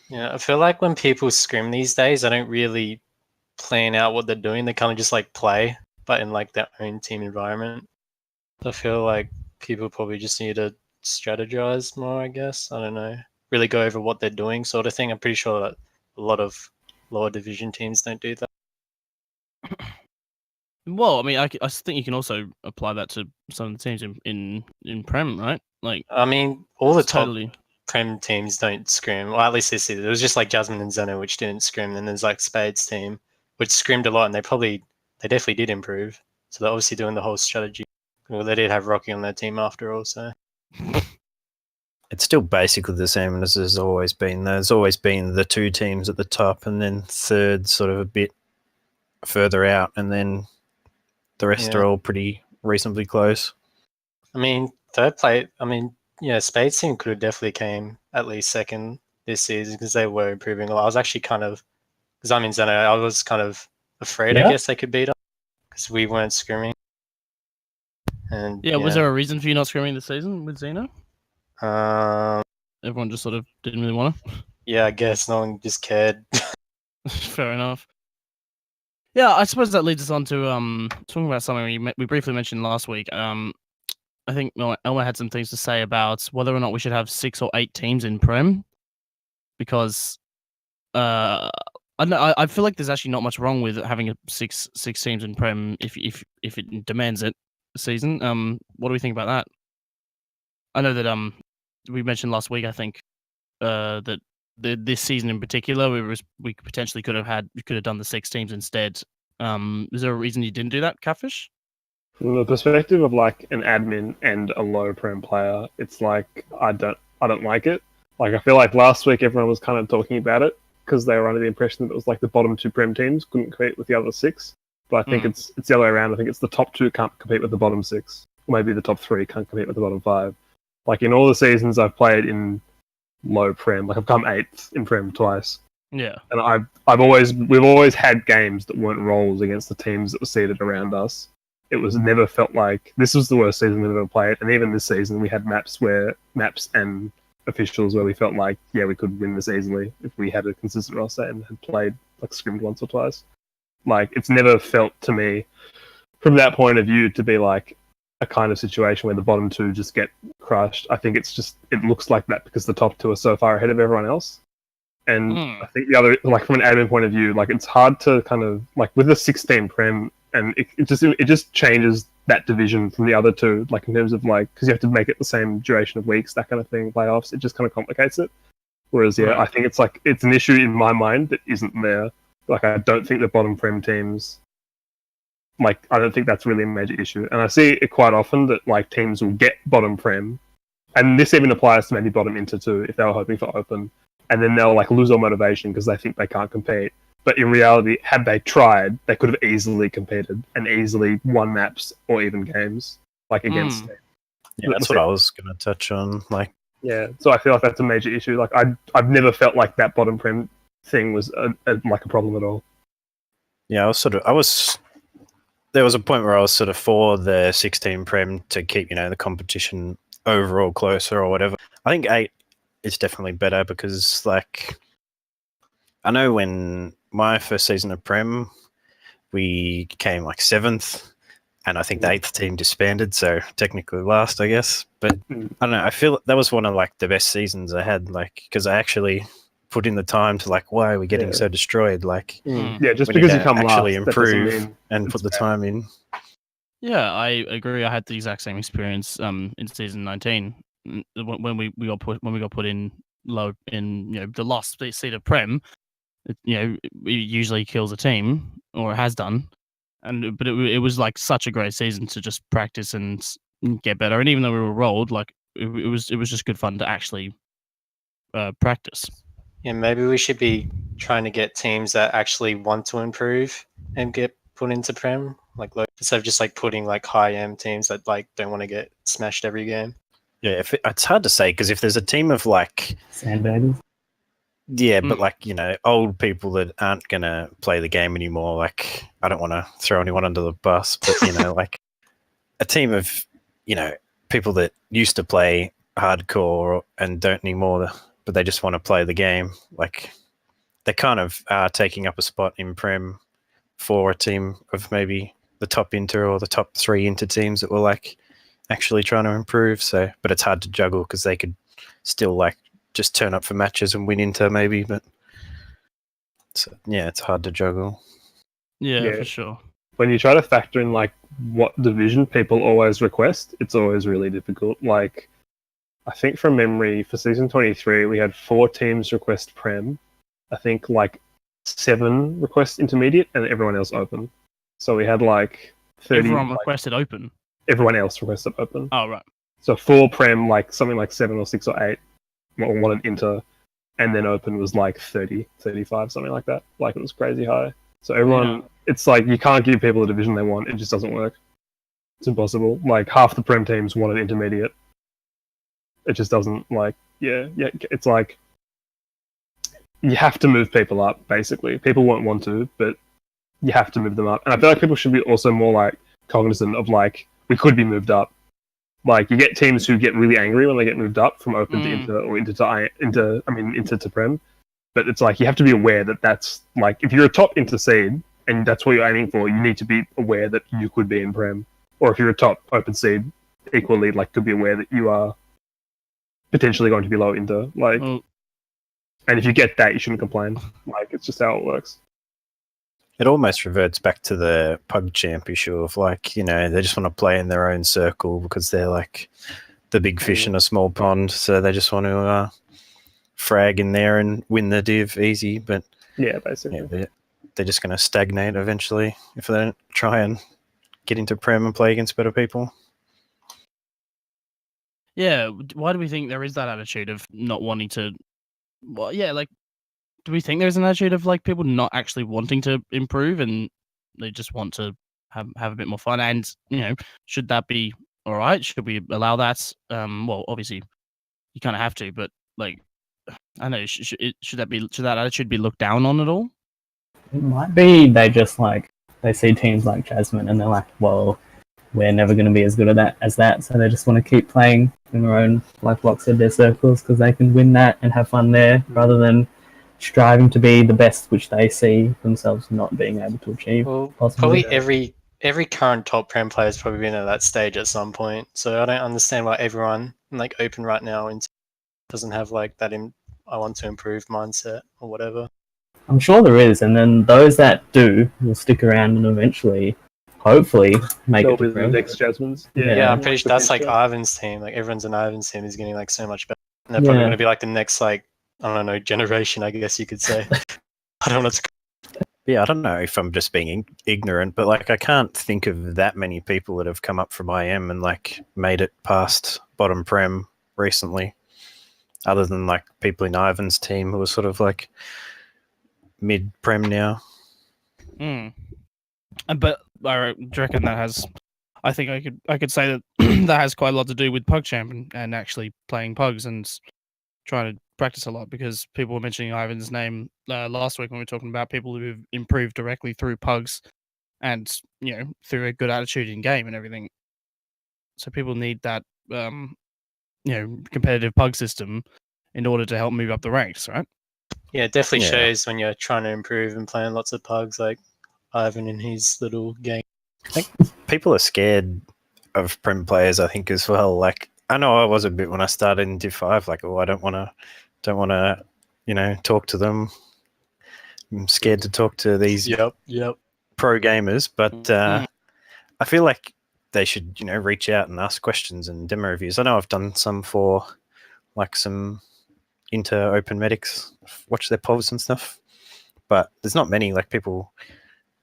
S3: Yeah, I feel like when people scrim these days, they don't really plan out what they're doing. They kind of just like play, but in like their own team environment. I feel like people probably just need to strategize more, I guess. I don't know. Really go over what they're doing, sort of thing. I'm pretty sure that a lot of lower division teams don't do that.
S1: Well, I mean, I think you can also apply that to some of the teams in Prem, right? Like,
S3: I mean, all the
S1: it's
S3: top
S1: totally.
S3: Prem teams don't scrim. Well, at least this season. It was just like Jasmine and Zeno, which didn't scrim. Then there's like Spade's team, which scrimmed a lot, and they definitely did improve. So they're obviously doing the whole strategy. Well, they did have Rocky on their team after all, so.
S2: It's still basically the same as there's always been. There's always been the two teams at the top, and then third sort of a bit further out, and then the rest are all pretty reasonably close.
S3: I mean, third place. I mean, Spade's team could have definitely came at least second this season because they were improving a lot. I was actually kind of, because I'm in Zeno, I was kind of afraid, I
S4: Yeah.
S3: guess, they could beat us because we weren't scrimming. And
S1: Yeah, was there a reason for you not scrimming this season with Xeno? Everyone just sort of didn't really want to.
S3: Yeah, I guess no one just cared.
S1: Fair enough. Yeah, I suppose that leads us on to talking about something we briefly mentioned last week. I think Elmer had some things to say about whether or not we should have 6 or 8 teams in Prem, because I feel like there's actually not much wrong with having a six teams in Prem if it demands it this season. What do we think about that? I know that we mentioned last week, I think, that this season in particular we potentially could have done the 6 teams instead. Is there a reason you didn't do that, Catfish?
S5: From the perspective of like an admin and a low prem player, it's like I don't like it. Like I feel like last week everyone was kind of talking about it because they were under the impression that it was like the bottom 2 prem teams couldn't compete with the other 6. But I think it's the other way around. I think it's the top 2 can't compete with the bottom 6. Or maybe the top 3 can't compete with the bottom 5. Like in all the seasons I've played in low prem, like I've come 8th in prem twice.
S1: Yeah.
S5: And we've always had games that weren't rolls against the teams that were seated around us. It was never felt like this was the worst season we've ever played, and even this season we had maps and officials where we felt like we could win this easily if we had a consistent roster and had played like scrimmed once or twice. Like it's never felt to me from that point of view to be like a kind of situation where the bottom 2 just get crushed. I think it looks like that because the top 2 are so far ahead of everyone else. And I think the other, like from an admin point of view, like it's hard to kind of like with the 16 prem, and it just changes that division from the other 2, like in terms of like because you have to make it the same duration of weeks, that kind of thing, playoffs. It just kind of complicates it. Whereas I think it's an issue in my mind that isn't there. Like I don't think the bottom prem teams, like I don't think that's really a major issue, and I see it quite often that like teams will get bottom prem, and this even applies to maybe bottom inter too if they were hoping for open. And then they'll like lose all motivation because they think they can't compete. But in reality, had they tried, they could have easily competed and easily won maps or even games like against.
S2: Yeah, that's what I was going to touch on. Like,
S5: so I feel like that's a major issue. Like I've never felt like that bottom prem thing was like a problem at all.
S2: Yeah, there was a point where I was sort of for the 16 prem to keep the competition overall closer or whatever. I think 8. It's definitely better because, like, I know when my first season of Prem, we came like 7th, and I think the 8th team disbanded, so technically last, I guess. But I don't know. I feel that was one of like the best seasons I had, like, because I actually put in the time to like, why are we getting so destroyed? Like,
S5: just because you come
S2: actually
S5: last,
S2: improve and put the time in.
S1: Yeah, I agree. I had the exact same experience in season 19. When we got put in low in the last seed of Prem, it usually kills a team, or it has done, but it was like such a great season to just practice and get better. And even though we were rolled, like it was just good fun to actually practice.
S3: Yeah, maybe we should be trying to get teams that actually want to improve and get put into Prem, like instead of just like putting like high M teams that like don't want to get smashed every game.
S2: Yeah, it's hard to say because if there's a team of like
S4: Sandbaggers.
S2: Yeah, but like old people that aren't gonna play the game anymore. Like I don't want to throw anyone under the bus, but like a team of people that used to play hardcore and don't anymore, but they just want to play the game. Like they kind of are taking up a spot in Prem for a team of maybe the top inter or the top 3 inter teams that were like actually trying to improve. So, but it's hard to juggle because they could still like just turn up for matches and win inter maybe, but it's hard to juggle.
S1: Yeah, for sure.
S5: When you try to factor in like what division people always request, it's always really difficult. Like I think from memory for season 23 we had 4 teams request Prem, I think like 7 request intermediate, and everyone else open. So we had like 30.
S1: Everyone requested open.
S5: Everyone else requested open.
S1: Oh, right.
S5: So 4 Prem, like something like 7 or 6 or 8 wanted inter, and then open was like 30, 35, something like that. Like it was crazy high. So everyone, it's like you can't give people the division they want. It just doesn't work. It's impossible. Like half the Prem teams wanted intermediate. It just doesn't it's like you have to move people up. Basically, people won't want to, but you have to move them up. And I feel like people should be also more like cognizant of like we could be moved up. Like you get teams who get really angry when they get moved up from open to inter or into to prem. But it's like you have to be aware that that's like if you're a top inter seed and that's what you're aiming for, you need to be aware that you could be in prem. Or if you're a top open seed, equally like to be aware that you are potentially going to be low inter. Like, and if you get that, you shouldn't complain. Like it's just how it works.
S2: It almost reverts back to the pug champ issue of like, you know, they just want to play in their own circle because they're like the big fish in a small pond, so they just want to frag in there and win the div easy. But
S5: yeah, basically,
S2: yeah, they're just going to stagnate eventually if they don't try and get into prem and play against better people.
S1: Yeah, why do we think there is that attitude of not wanting to? Well, yeah, like, do we think there's an attitude of like people not actually wanting to improve and they just want to have a bit more fun? And you know, should that be all right? Should we allow that? Well, obviously, you kind of have to, but like, I don't know, should that attitude be looked down on at all?
S4: It might be they just like they see teams like Jasmine and they're like, well, we're never going to be as good at that as that, so they just want to keep playing in their own, like Block said, their circles because they can win that and have fun there rather than striving to be the best, which they see themselves not being able to achieve.
S3: Well,
S4: possibly.
S3: probably every current top prem player has probably been at that stage at some point. So I don't understand why everyone like open right now doesn't have like that I want to improve mindset or whatever.
S4: I'm sure there is, and then those that do will stick around and eventually, hopefully, make
S5: they'll
S4: it to
S5: be the
S4: prem.
S5: next Jasmine's.
S3: Yeah, I'm pretty sure that's like Ivan's team. Like everyone's in Ivan's team is getting like so much better. And they're probably going to be like the next like I don't know generation, I guess you could say. I don't know.
S2: Yeah, I don't know if I'm just being ignorant, but like I can't think of that many people that have come up from IM and like made it past bottom prem recently, other than like people in Ivan's team who are sort of like mid prem now.
S1: But I reckon that has. I think I could say that that has quite a lot to do with PugChamp and actually playing pugs and trying to practice a lot, because people were mentioning Ivan's name last week when we were talking about people who've improved directly through pugs and, you know, through a good attitude in game and everything. So people need that, you know, competitive pug system in order to help move up the ranks, right?
S3: Yeah, it definitely shows when you're trying to improve and playing lots of pugs like Ivan in his little game.
S2: I think people are scared of prem players, I think, as well. Like, I know I was a bit when I started in Div 5, like, oh, I don't want to, you know, talk to them. I'm scared to talk to these pro gamers, but I feel like they should, you know, reach out and ask questions and demo reviews. I know I've done some for like some open medics, watch their povs and stuff, but there's not many. Like, people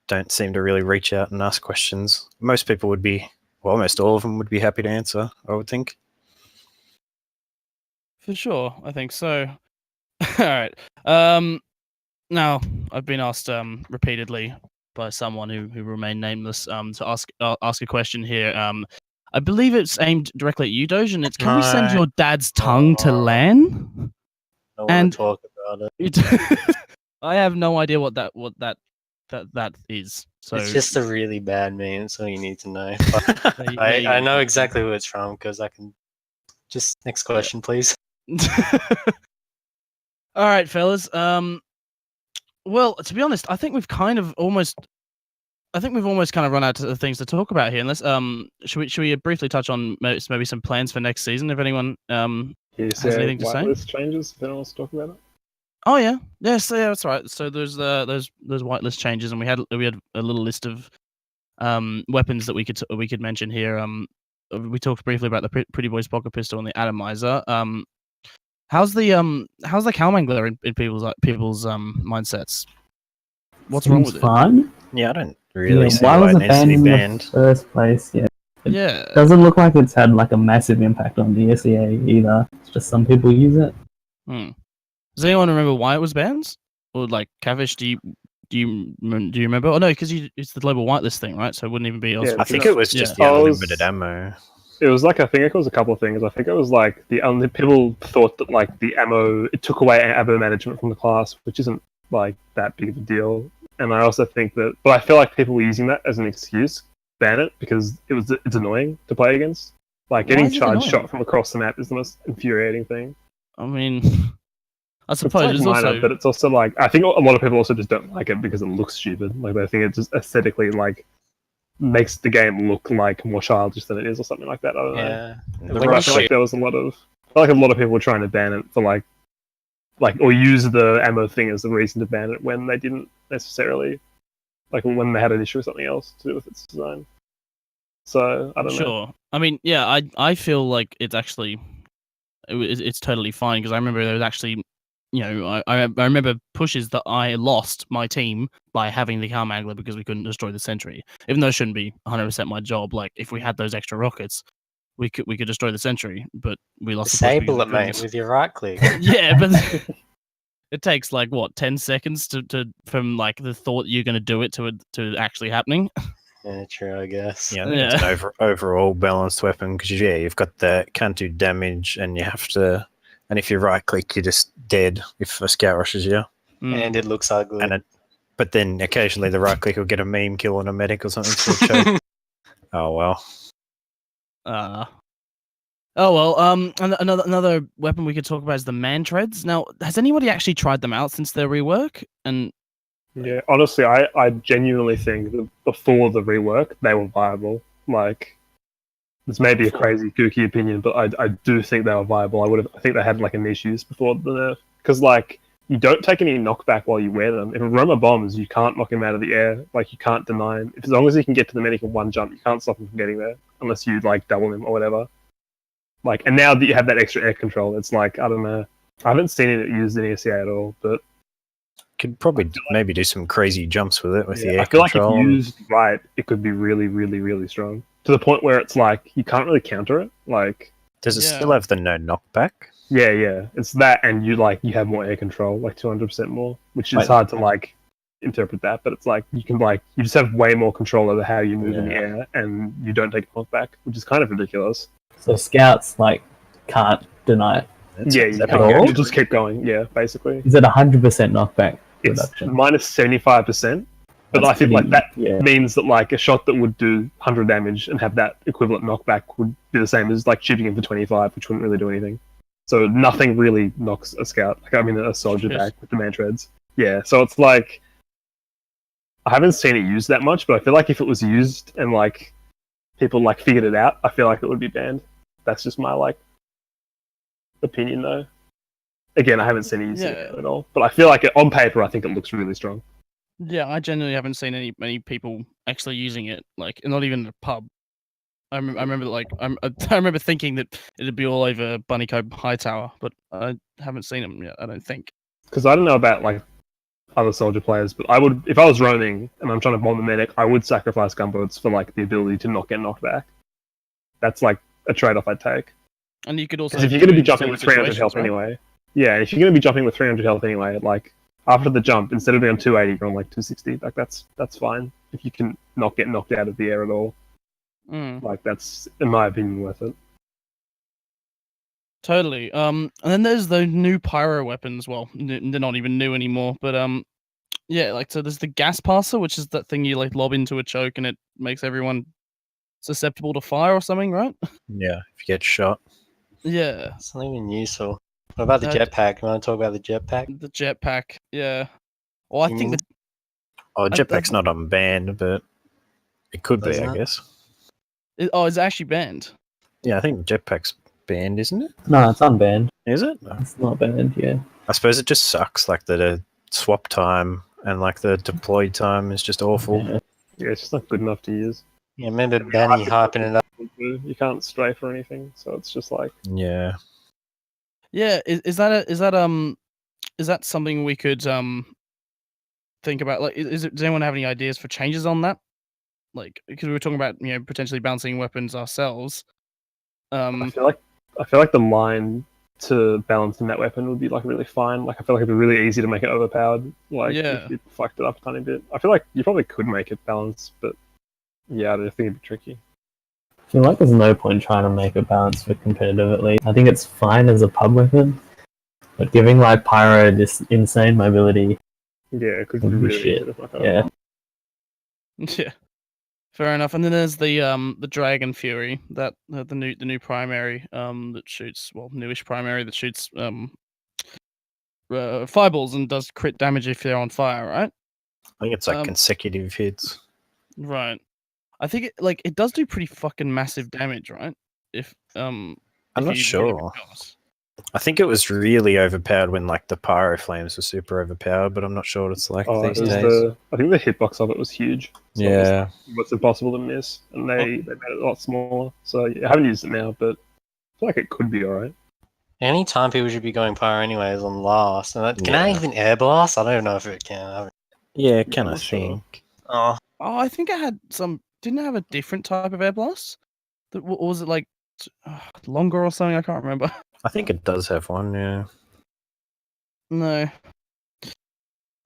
S2: don't seem to really reach out and ask questions. Most people would be, well, almost all of them would be happy to answer, I would think.
S1: For sure, I think so. All right. Now I've been asked repeatedly by someone who remained nameless to ask a question here. I believe it's aimed directly at you, Doge, and it's can we send your dad's tongue to LAN?
S3: I want to talk about it.
S1: I have no idea what that is. So
S3: it's just a really bad meme. That's all you need to know. But I know exactly who it's from because I can. Just next question, please.
S1: All right, fellas. Well, to be honest, I think we've almost kind of run out of things to talk about here. Unless should we briefly touch on maybe some plans for next season? If anyone has anything to say.
S5: Whitelist changes. If anyone wants to talk about it.
S1: Oh yeah, yes, yeah, that's right. So there's whitelist changes, and we had a little list of weapons that we could mention here. We talked briefly about the Pretty Boys pocket pistol and the atomizer. How's the Calmangler in people's mindsets? What's wrong with it?
S4: Fun.
S2: Yeah, I don't really see
S4: why
S2: why
S4: was
S2: it
S4: it
S2: needs to be
S4: banned in
S2: banned.
S4: the first place? Yeah.
S1: Yeah.
S4: Doesn't look like it's had like a massive impact on the SEA either. It's just some people use it.
S1: Does anyone remember why it was banned? Or like Catfish, do you remember? Oh no, because it's the global whitelist thing, right? So it wouldn't even be.
S5: Yeah,
S2: I think it was just the unlimited ammo.
S5: It was like, I think it was a couple of things. I think it was like the only people thought that like the ammo, it took away ammo management from the class, which isn't like that big of a deal. And I also think that, but I feel like people were using that as an excuse, ban it, because it's annoying to play against. Like
S1: Why
S5: getting
S1: is it
S5: charge
S1: annoying?
S5: shot from across the map is the most infuriating thing.
S1: I mean, I
S5: It's
S1: suppose
S5: like
S1: it's
S5: minor,
S1: also
S5: but it's also like, I think a lot of people also just don't like it because it looks stupid. Like they think it just aesthetically like makes the game look like more childish than it is or something like that. I don't know.
S3: Yeah.
S2: The
S5: But I
S2: rush
S5: feel like there was I feel like a lot of people were trying to ban it for like or use the ammo thing as the reason to ban it when they didn't necessarily, like when they had an issue with something else to do with its design. So I don't know.
S1: sure. I mean, yeah, I feel like it's actually it's totally fine because I remember there was actually, you know, I remember pushes that I lost my team by having the car mangler because we couldn't destroy the sentry, even though it shouldn't be 100% my job. Like if we had those extra rockets, we could destroy the sentry, but we lost
S3: Disable
S1: the
S3: it,
S1: push
S3: mate,
S1: because
S3: with your right click.
S1: yeah, but it takes like what 10 seconds to from like the thought you're going to do it to actually happening.
S3: Yeah, true, I guess.
S2: Yeah, I think it's an overall balanced weapon because you've got the can't do damage, and you have to, and if you right click, you're just dead if a scout rushes you.
S3: And it looks ugly.
S2: But then occasionally the right click will get a meme kill on a medic or something. So choke. Oh well.
S1: Oh well. Another weapon we could talk about is the man treads. Now, has anybody actually tried them out since their rework? And
S5: Yeah, honestly, I genuinely think that before the rework, they were viable. Like, this may be a crazy, kooky opinion, but I do think they were viable. I think they had like a niche use before the nerf, because like you don't take any knockback while you wear them. If a roamer bombs, you can't knock him out of the air. Like you can't deny him. As long as he can get to the medic in one jump, you can't stop him from getting there unless you like double him or whatever. Like, and now that you have that extra air control, it's like I don't know. I haven't seen it used in ESA at all, but
S2: Could probably maybe do some crazy jumps with it with the air
S5: I feel
S2: control.
S5: like if used right, it could be really, really, really strong. To the point where it's like you can't really counter it. Like,
S2: Does it
S1: Yeah.
S2: still have the no knockback?
S5: yeah, it's that, and you have more air control, like 200% more, which is
S2: Right.
S5: hard to like interpret that. But it's like you just have way more control over how you move in the
S4: Yeah.
S5: air, and you don't take knockback, which is kind of ridiculous.
S4: So scouts like can't deny it.
S5: Yeah, you
S2: that
S5: can't
S4: all?
S5: go, you just keep going. Yeah, basically,
S4: Is it 100% knockback
S5: it's
S4: reduction?
S5: minus 75%. But
S4: That's
S5: I think like
S4: pretty-
S5: that
S4: yeah.
S5: means that like a shot that would do 100 damage and have that equivalent knockback would be the same as like shooting him for 25, which wouldn't really do anything. So nothing really knocks a scout. Like I mean, a soldier
S1: Shit.
S5: back with the man treads. Yeah, so it's like I haven't seen it used that much, but I feel like if it was used and like people like figured it out, I feel like it would be banned. That's just my like opinion, though. Again, I haven't seen it used at all, but I feel like on paper, I think it looks really strong.
S1: yeah, I genuinely haven't seen many people actually using it. Like, not even in a pub. I remember like I remember thinking that it'd be all over Bunny Cove Hightower, but I haven't seen them yet. I don't think.
S5: Because I don't know about like other soldier players, but I would, if I was roaming and I'm trying to bomb the medic, I would sacrifice gunboats for like the ability to not get knocked back. That's like a trade-off I'd take.
S1: And you could also
S5: Because if you're going to be
S1: do
S5: jumping
S1: certain
S5: with 300
S1: situations,
S5: health
S1: right?
S5: anyway, yeah, if you're going to be jumping with 300 health anyway, like after the jump, instead of being on 280, you're on like 260. Like that's fine if you can not get knocked out of the air at all.
S1: Mm,
S5: Like that's, in my opinion, worth it.
S1: totally. And then there's the new pyro weapons. Well, they're not even new anymore, but yeah, like so there's the gas passer, which is that thing you like lob into a choke and it makes everyone susceptible to fire or something, right?
S2: Yeah, if you get shot.
S1: Yeah,
S3: It's not even useful. What about the
S1: That-
S3: jetpack? You want to talk about the jetpack?
S1: the jetpack. Yeah. Well, I
S3: You
S1: think
S3: mean-
S1: that
S2: Oh,
S1: I-
S2: jetpack's not unbanned, but it could be,
S3: Is
S2: I
S3: it?
S2: guess.
S1: it's actually banned.
S2: Yeah, I think jetpack's banned, isn't it?
S4: No, it's unbanned.
S2: Is it?
S4: It's not banned, yeah.
S2: I suppose it just sucks. Like the swap time and like the deploy time is just awful.
S4: Yeah.
S5: Yeah, it's just not good enough to use.
S3: Yeah, remember Benny hyping it up?
S5: You can't strafe or anything, so it's just like
S2: Yeah.
S1: Yeah, is that something we could think about? Like, does anyone have any ideas for changes on that? Like, because we were talking about potentially balancing weapons ourselves.
S5: I feel like the line to balance in that weapon would be like really fine. Like I feel like it'd be really easy to make it overpowered. Like
S1: Yeah.
S5: if you fucked it up a tiny bit. I feel like you probably could make it balanced, but yeah, I think it'd be tricky.
S4: I feel like there's no point trying to make a balance for competitive at least. I think it's fine as a pub weapon, but giving like Pyro this insane mobility
S5: Yeah, it could be
S4: would be
S5: really
S4: shit.
S5: easy to fuck up.
S4: Yeah.
S1: Yeah, fair enough. And then there's the Dragon Fury, that the new primary that shoots, well, newish primary that shoots fireballs and does crit damage if they're on fire, right?
S2: I think it's like
S1: Um,
S2: consecutive hits.
S1: Right. I think it does do pretty fucking massive damage, right? If
S2: I'm
S1: if
S2: not
S1: you hit it with
S2: sure.
S1: guns.
S2: I think it was really overpowered when like the pyro flames were super overpowered, but I'm not sure what it's like
S5: Oh,
S2: these
S5: it was
S2: days.
S5: I think the hitbox of it was huge. So it was,
S2: Yeah,
S5: it's impossible to miss, and they made it a lot smaller. So yeah, I haven't used it now, but I feel like it could be alright.
S3: Any time people should be going pyro anyways on last. And can I
S2: Yeah.
S3: even air blast? I don't even know if it can.
S2: yeah, kind
S5: I'm
S2: of
S5: not sure.
S2: think.
S3: Oh,
S1: Oh, I think I had some. Didn't I have a different type of air blast? Or was it like longer or something? I can't remember.
S2: I think it does have one. Yeah.
S1: No.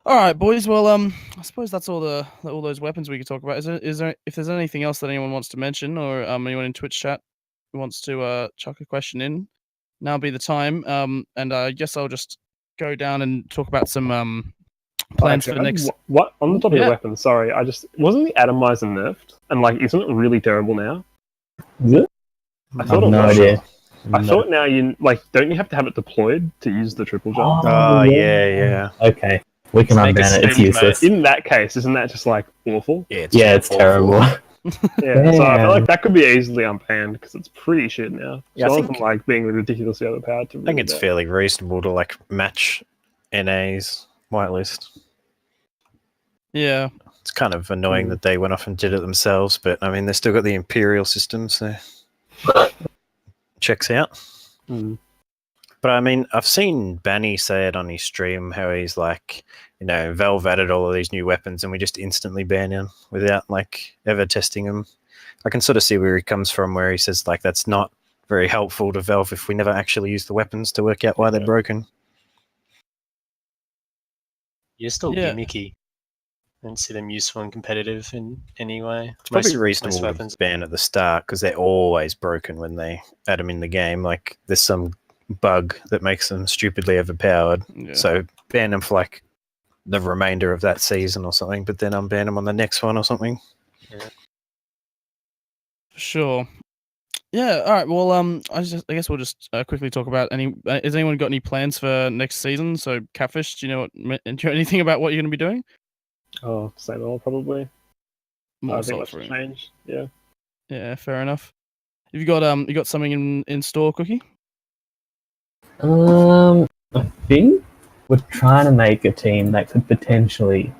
S1: All right, boys. Well, I suppose that's all those weapons we could talk about. Is there if there's anything else that anyone wants to mention, or anyone in Twitch chat who wants to chuck a question in, now be the time. And I guess I'll just go down and talk about some plans for next.
S5: What on the topic
S1: Yeah.
S5: of weapons? Sorry, I just wasn't the atomizer nerfed, and like, isn't it really terrible now?
S4: Is it?
S5: I
S4: I
S5: thought
S4: have
S5: it
S4: no
S5: was.
S4: idea.
S5: I thought now you like, don't you have to have it deployed to use the triple jump?
S2: Oh, yeah.
S4: Okay, we can
S3: Make a
S4: unban it. It's
S3: sprint
S4: useless.
S5: In that case, isn't that just like awful?
S2: Yeah,
S4: Yeah, it's
S2: awful.
S4: terrible.
S5: Yeah, so I
S4: Damn.
S5: feel like that could be easily unbanned because it's pretty shit now.
S2: Yeah, I
S5: It's gone
S2: think-
S5: from like being ridiculously overpowered to
S2: I think
S5: really
S2: it's
S5: bad.
S2: fairly reasonable to like match NA's whitelist.
S1: Yeah.
S2: It's kind of annoying
S5: Mm.
S2: that they went off and did it themselves, but I mean, they've still got the Imperial system, so checks out.
S5: Mm.
S2: But I mean, I've seen Banny say it on his stream how he's like, Valve added all of these new weapons and we just instantly ban him without like ever testing them. I can sort of see where he comes from, where he says like that's not very helpful to Valve if we never actually use the weapons to work out why they're broken.
S3: you're still
S1: Yeah.
S3: gimmicky. I don't see them useful and competitive in any way.
S2: It's probably
S3: Most
S2: reasonable
S3: weapons.
S2: to ban at the start because they're always broken when they add them in the game. Like there's some bug that makes them stupidly overpowered.
S1: Yeah.
S2: So ban them for like the remainder of that season or something, but then unban them on the next one or something.
S1: Sure. Yeah. All right. Well, I guess we'll just quickly talk about has anyone got any plans for next season? So, Catfish, do you know anything about what you're going to be doing?
S5: Oh, same old probably.
S1: More
S5: I think
S1: so
S5: that's
S1: for
S5: change. Yeah.
S1: Yeah, fair enough. Have you got something in store, Cookie?
S4: I think we're trying to make a team that could potentially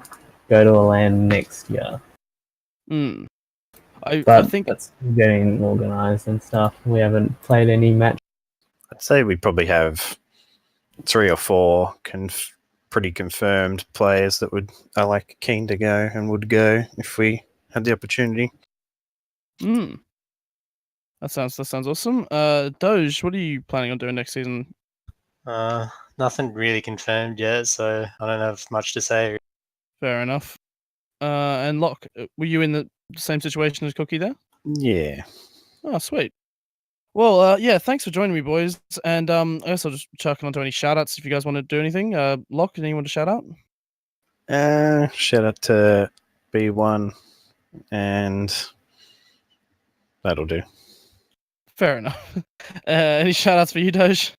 S4: go to a LAN next year.
S1: Hmm. I
S4: But
S1: think
S4: that's getting organised and stuff. We haven't played any match.
S2: I'd say we probably have 3 or 4 pretty confirmed players that are like keen to go and would go if we had the opportunity.
S1: That sounds awesome. Doge, what are you planning on doing next season?
S3: Nothing really confirmed yet, so I don't have much to say.
S1: Fair enough. And Locke, were you in the same situation as Cookie there?
S2: Yeah.
S1: Oh, sweet. Well, yeah, thanks for joining me, boys. And I guess I'll just chuck on to any shout outs if you guys want to do anything. Locke, anyone to shout out?
S2: Shout out to B1 and that'll do.
S1: Fair enough. Any shout outs for you, Doge?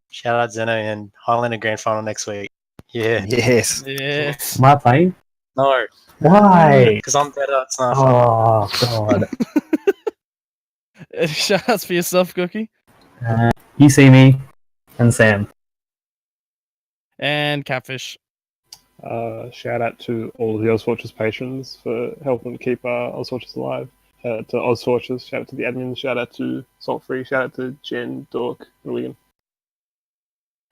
S3: Shout out Zeno and Highlander Grand Final next week. Yeah.
S2: Yes.
S1: Yes.
S4: Am I playing?
S3: No,
S4: Why?
S3: because I'm better. It's not fun.
S4: Oh, God.
S1: Any shout outs for yourself, Cookie?
S4: You see me and Sam.
S1: And Catfish.
S5: Shout out to all of the ozfortress patrons for helping keep ozfortress alive. Shout out to ozfortress. Shout out to the admins. Shout out to Salt Free. Shout out to Jen, Dork, and William.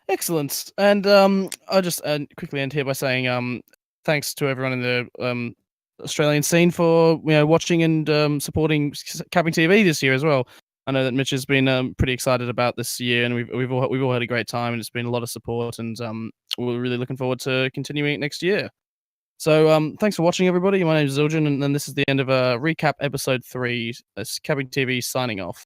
S1: Excellent. And I'll just quickly end here by saying thanks to everyone in the Australian scene for watching and supporting CappingTV this year as well. I know that Mitch has been pretty excited about this year, and we've all had a great time, and it's been a lot of support, and we're really looking forward to continuing it next year. So thanks for watching, everybody. My name is Zildjian, and this is the end of recap episode 3. Capping TV signing off.